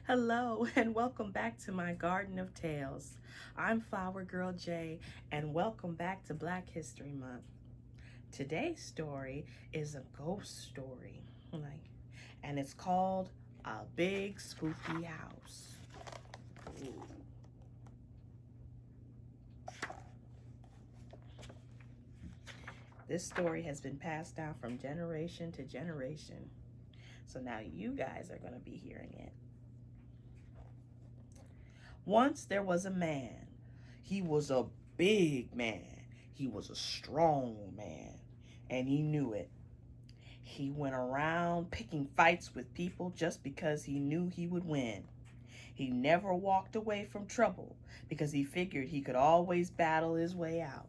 Hello and welcome back to my Garden of Tales. I'm Flower Girl J and welcome back to Black History Month. Today's story is a ghost story, and it's called A Big Spooky House. Ooh. This story has been passed down from generation to generation. So now you guys are going to be hearing it. Once there was a man. He was a big man. He was a strong man, and he knew it. He went around picking fights with people just because he knew he would win. He never walked away from trouble because he figured he could always battle his way out.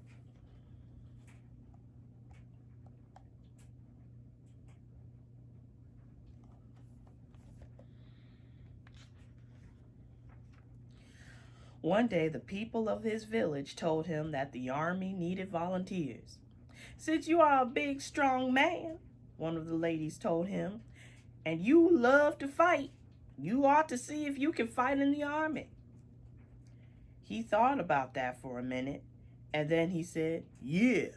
One day, the people of his village told him that the army needed volunteers. "Since you are a big, strong man," one of the ladies told him, "and you love to fight, you ought to see if you can fight in the army." He thought about that for a minute, and then he said, "Yeah."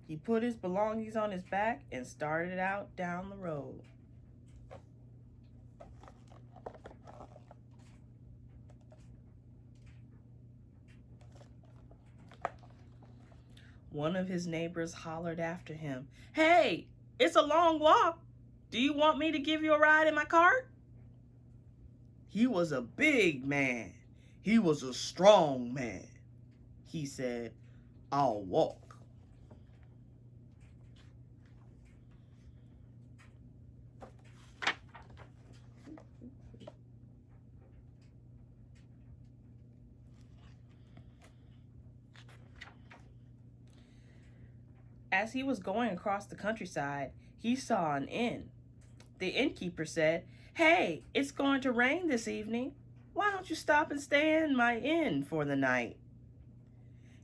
He put his belongings on his back and started out down the road. One of his neighbors hollered after him, "Hey, it's a long walk. Do you want me to give you a ride in my cart?" He was a big man. He was a strong man. He said, "I'll walk." As he was going across the countryside, he saw an inn. The innkeeper said, "Hey, it's going to rain this evening. Why don't you stop and stay in my inn for the night?"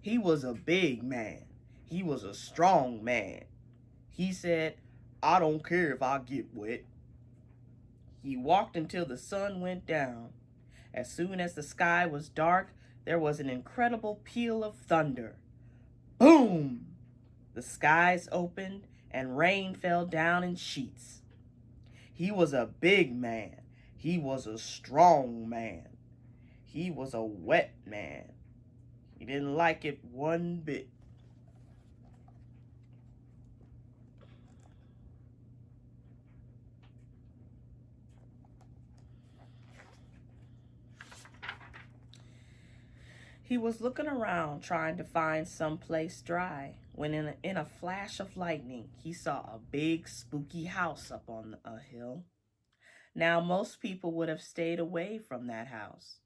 He was a big man. He was a strong man. He said, "I don't care if I get wet." He walked until the sun went down. As soon as the sky was dark, there was an incredible peal of thunder. Boom! The skies opened and rain fell down in sheets. He was a big man. He was a strong man. He was a wet man. He didn't like it one bit. He was looking around trying to find some place dry when in a flash of lightning he saw a big spooky house up on a hill. Now most people would have stayed away from that house.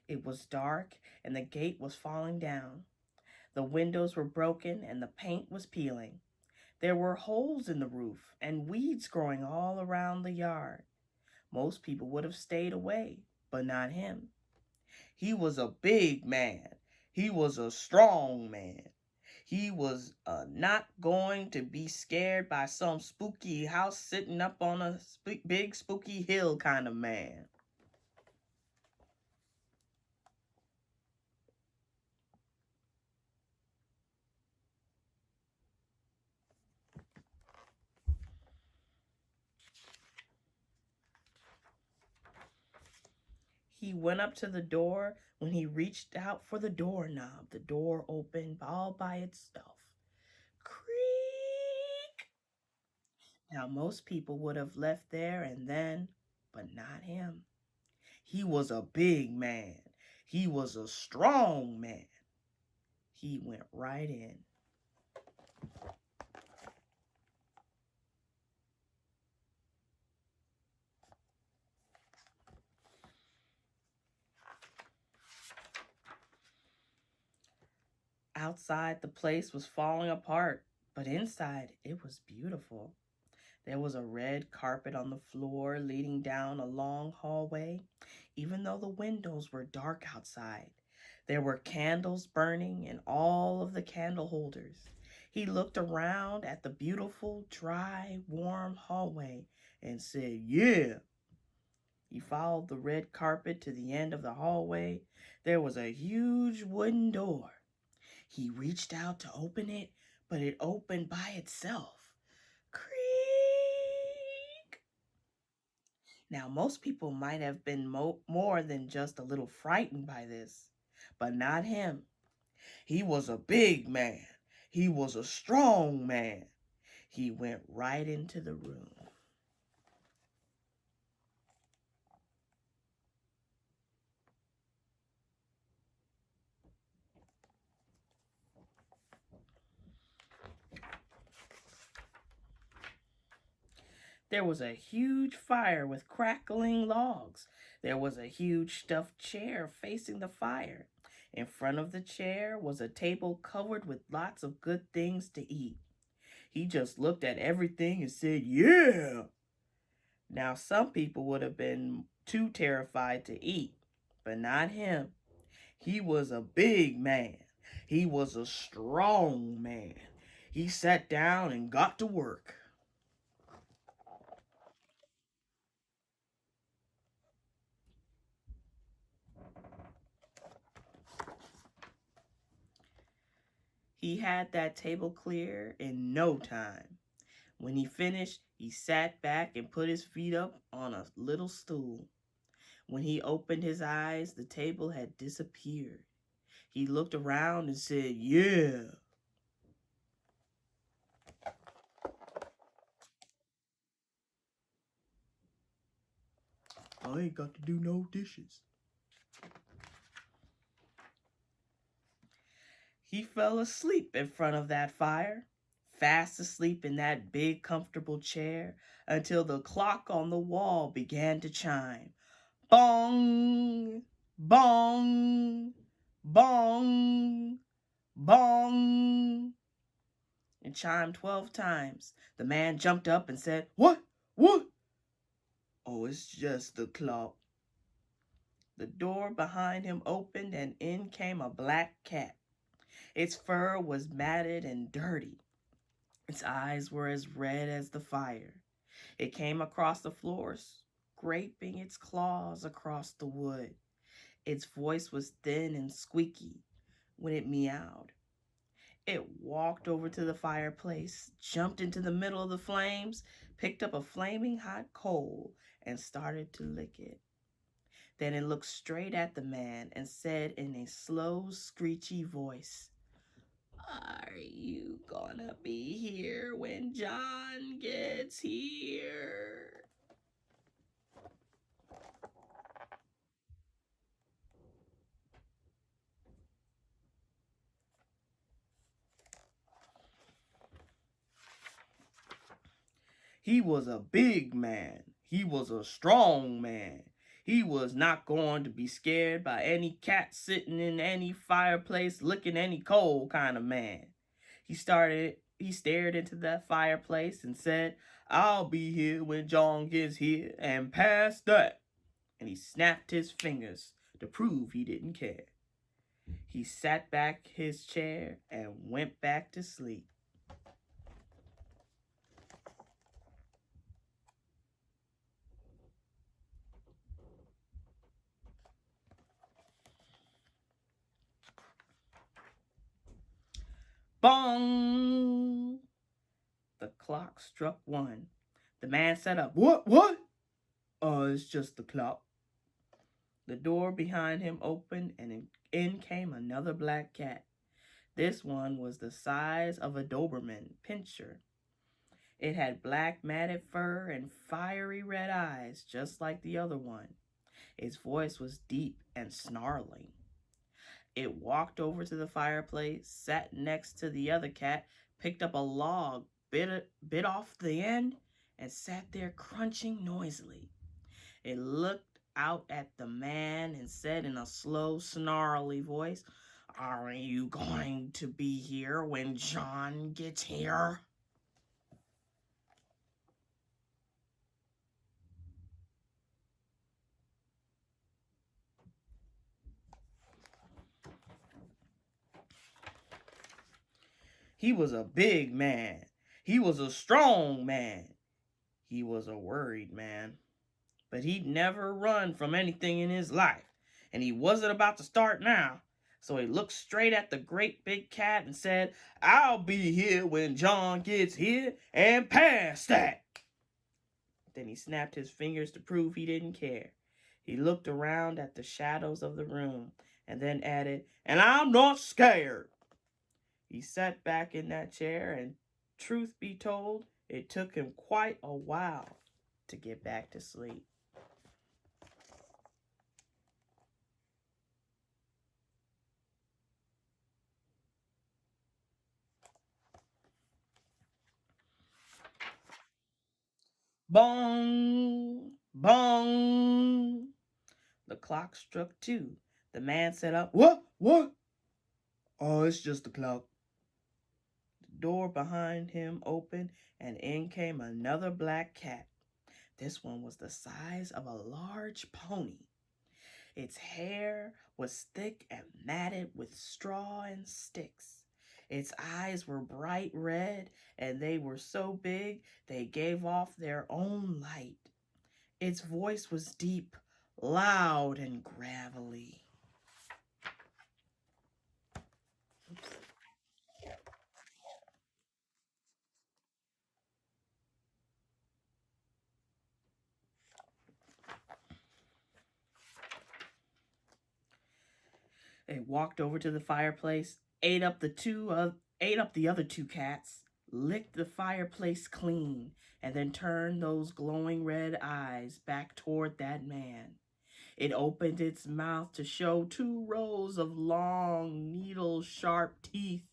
It was dark and the gate was falling down. The windows were broken and the paint was peeling. There were holes in the roof and weeds growing all around the yard. Most people would have stayed away, but not him. He was a big man. He was a strong man. He was not going to be scared by some spooky house sitting up on a big spooky hill kind of man. He went up to the door. When he reached out for the doorknob, the door opened all by itself. Creak! Now, most people would have left there and then, but not him. He was a big man. He was a strong man. He went right in. Outside, the place was falling apart, but inside, it was beautiful. There was a red carpet on the floor leading down a long hallway, even though the windows were dark outside. There were candles burning in all of the candle holders. He looked around at the beautiful, dry, warm hallway and said, "Yeah." He followed the red carpet to the end of the hallway. There was a huge wooden door. He reached out to open it, but it opened by itself. Creak! Now, most people might have been more than just a little frightened by this, but not him. He was a big man. He was a strong man. He went right into the room. There was a huge fire with crackling logs. There was a huge stuffed chair facing the fire. In front of the chair was a table covered with lots of good things to eat. He just looked at everything and said, "Yeah." Now, some people would have been too terrified to eat, but not him. He was a big man. He was a strong man. He sat down and got to work. He had that table clear in no time. When he finished, he sat back and put his feet up on a little stool. When he opened his eyes, the table had disappeared. He looked around and said, "Yeah." I ain't got to do no dishes. He fell asleep in front of that fire, fast asleep in that big comfortable chair until the clock on the wall began to chime. Bong, bong, bong, bong. It chimed 12 times. The man jumped up and said, "What? What?" "Oh, it's just the clock." The door behind him opened and in came a black cat. Its fur was matted and dirty. Its eyes were as red as the fire. It came across the floor, scraping its claws across the wood. Its voice was thin and squeaky when it meowed. It walked over to the fireplace, jumped into the middle of the flames, picked up a flaming hot coal, and started to lick it. Then it looked straight at the man and said in a slow, screechy voice, "Are you gonna be here when John gets here?" He was a big man. He was a strong man. He was not going to be scared by any cat sitting in any fireplace licking any coal kind of man. He stared into that fireplace and said, "I'll be here when John gets here, and past that." And he snapped his fingers to prove he didn't care. He sat back his chair and went back to sleep. Bong! The clock struck 1. The man sat up. What? Oh, it's just the clock." The door behind him opened and in came another black cat. This one was the size of a Doberman Pinscher. It had black matted fur and fiery red eyes, just like the other one. Its voice was deep and snarling. It walked over to the fireplace, sat next to the other cat, picked up a log, bit off the end, and sat there crunching noisily. It looked out at the man and said in a slow, snarly voice, "Are you going to be here when John gets here?" He was a big man. He was a strong man. He was a worried man. but he'd never run from anything in his life, and he wasn't about to start now. So he looked straight at the great big cat and said, "I'll be here when John gets here, and past that." Then he snapped his fingers to prove he didn't care. He looked around at the shadows of the room and then added, "And I'm not scared." He sat back in that chair, and truth be told, it took him quite a while to get back to sleep. Bong! Bong! The clock struck 2. The man sat up. "What? What?" "Oh, it's just the clock." The door behind him opened, and in came another black cat. This one was the size of a large pony. Its hair was thick and matted with straw and sticks. Its eyes were bright red, and they were so big they gave off their own light. Its voice was deep, loud, and gravelly. It walked over to the fireplace, ate up the other 2 cats, licked the fireplace clean, and then turned those glowing red eyes back toward that man. It opened its mouth to show 2 rows of long, needle-sharp teeth.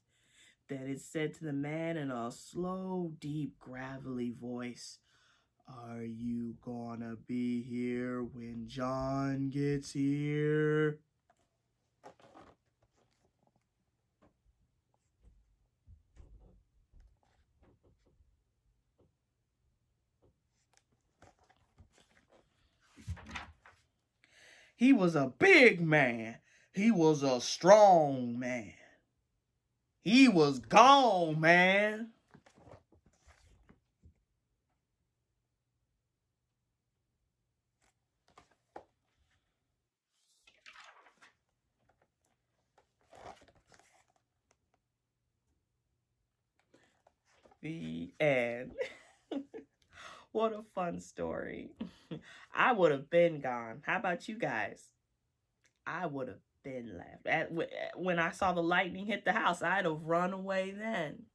Then it said to the man in a slow, deep, gravelly voice, "Are you gonna be here when John gets here?" He was a big man. He was a strong man. He was gone, man. The end. What a fun story. I would have been gone. How about you guys? I would have been left. When I saw the lightning hit the house, I'd have run away then.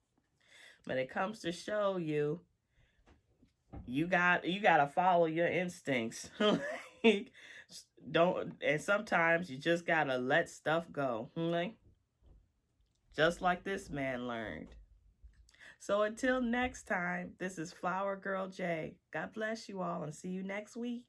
But it comes to show you, you got to follow your instincts. Like, don't, and sometimes you just got to let stuff go. Like, just like this man learned. So until next time, this is Flower Girl J. God bless you all and see you next week.